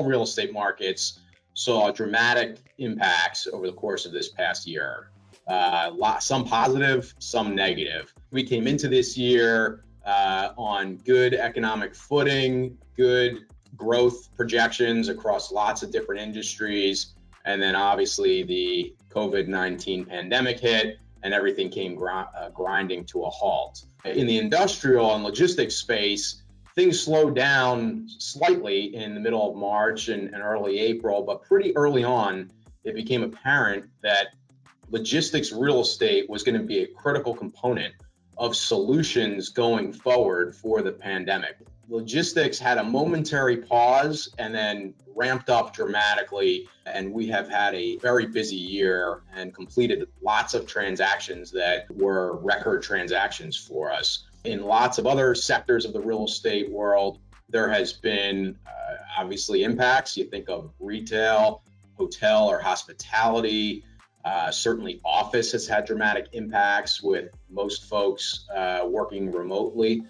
all real estate markets saw dramatic impacts over the course of this past year. Some positive, some negative. We came into this year on good economic footing, good growth projections across lots of different industries. And then obviously the COVID-19 pandemic hit and everything came grinding to a halt. In the industrial and logistics space, things slowed down slightly in the middle of March and early April, but pretty early on, it became apparent that logistics real estate was going to be a critical component of solutions going forward for the pandemic. Logistics had a momentary pause and then ramped up dramatically, and we have had a very busy year and completed lots of transactions that were record transactions for us. In lots of other sectors of the real estate world, there has been obviously impacts. You think of retail, hotel, or hospitality. Certainly office has had dramatic impacts with most folks working remotely.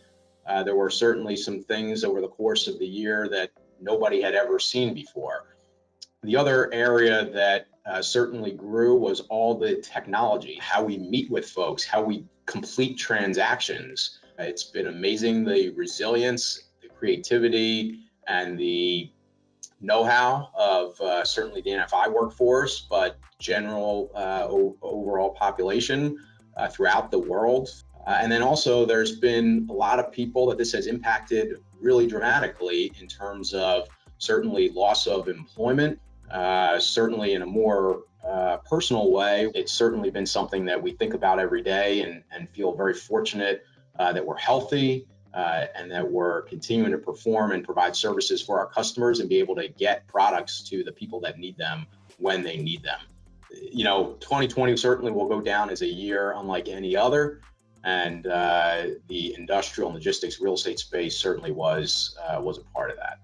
There were certainly some things over the course of the year that nobody had ever seen before. The other area that certainly grew was all the technology, how we meet with folks, how we complete transactions. It's been amazing, the resilience, the creativity, and the know-how of certainly the NFI workforce, but general overall population throughout the world. And then also there's been a lot of people that this has impacted really dramatically in terms of certainly loss of employment, certainly in a more personal way. It's certainly been something that we think about every day and feel very fortunate that we're healthy and that we're continuing to perform and provide services for our customers and be able to get products to the people that need them when they need them. 2020 certainly will go down as a year unlike any other. And the industrial and logistics real estate space certainly was a part of that.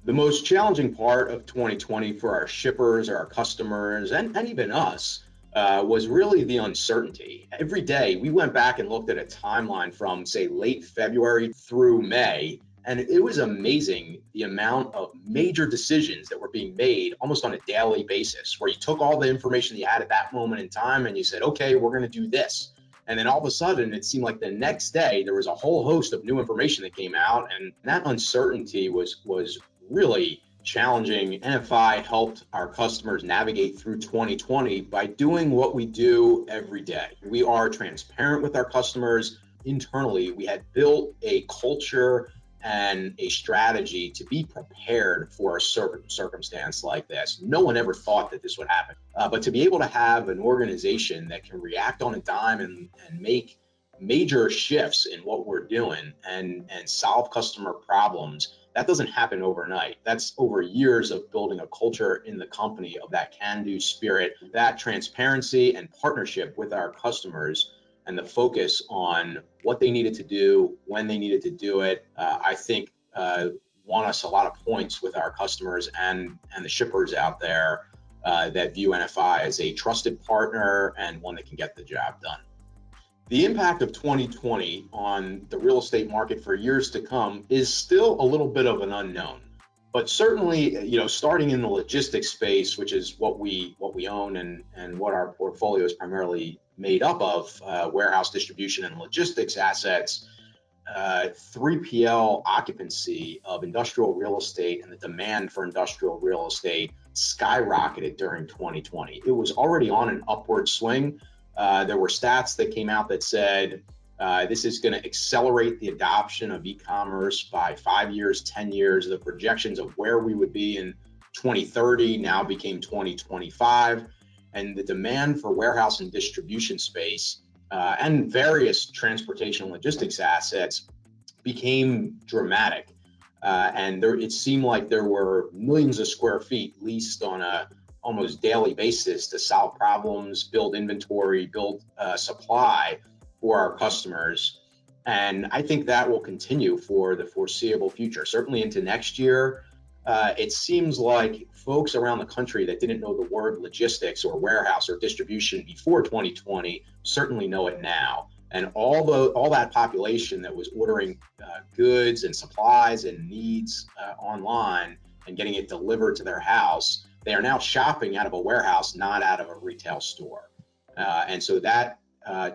The most challenging part of 2020 for our shippers, our customers, and even us was really the uncertainty. Every day we went back and looked at a timeline from, say, late February through May, and it was amazing the amount of major decisions that were being made almost on a daily basis, where you took all the information you had at that moment in time and you said, okay, we're going to do this. And then all of a sudden, it seemed like the next day, there was a whole host of new information that came out. And that uncertainty was really challenging. NFI helped our customers navigate through 2020 by doing what we do every day. We are transparent with our customers. Internally, we had built a culture and a strategy to be prepared for a circumstance like this. No one ever thought that this would happen. But to be able to have an organization that can react on a dime and make major shifts in what we're doing and solve customer problems, that doesn't happen overnight. That's over years of building a culture in the company of that can-do spirit, that transparency and partnership with our customers, and the focus on what they needed to do, when they needed to do it, I think won us a lot of points with our customers and the shippers out there that view NFI as a trusted partner and one that can get the job done. The impact of 2020 on the real estate market for years to come is still a little bit of an unknown. But certainly, starting in the logistics space, which is what we own and what our portfolio is primarily made up of, warehouse distribution and logistics assets, 3PL occupancy of industrial real estate and the demand for industrial real estate skyrocketed during 2020. It was already on an upward swing. There were stats that came out that said this is going to accelerate the adoption of e-commerce by 5 years, 10 years. The projections of where we would be in 2030 now became 2025. And the demand for warehouse and distribution space and various transportation and logistics assets became dramatic. And it seemed like there were millions of square feet leased on a almost daily basis to solve problems, build inventory, build supply for our customers. And I think that will continue for the foreseeable future, certainly into next year. It seems like folks around the country that didn't know the word logistics or warehouse or distribution before 2020 certainly know it now. And all that population that was ordering goods and supplies and needs online and getting it delivered to their house, they are now shopping out of a warehouse, not out of a retail store. And so that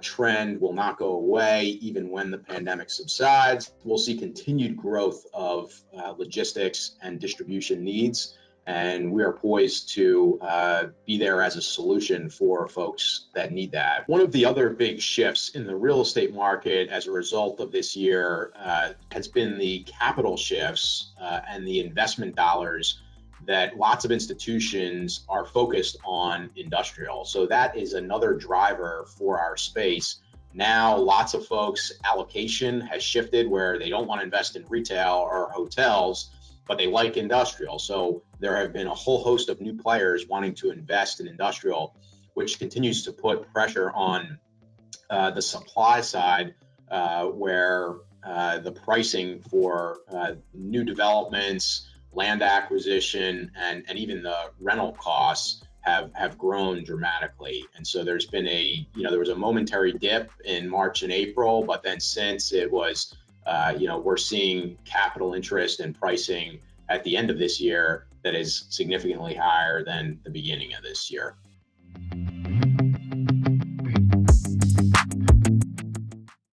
trend will not go away even when the pandemic subsides. We'll see continued growth of logistics and distribution needs, and we are poised to be there as a solution for folks that need that. One of the other big shifts in the real estate market as a result of this year has been the capital shifts and the investment dollars that lots of institutions are focused on industrial. So that is another driver for our space. Now, lots of folks' allocation has shifted where they don't want to invest in retail or hotels, but they like industrial. So there have been a whole host of new players wanting to invest in industrial, which continues to put pressure on the supply side, where the pricing for new developments, land acquisition, and even the rental costs have grown dramatically. And so there's been there was a momentary dip in March and April, but then since it was, we're seeing capital interest and pricing at the end of this year that is significantly higher than the beginning of this year.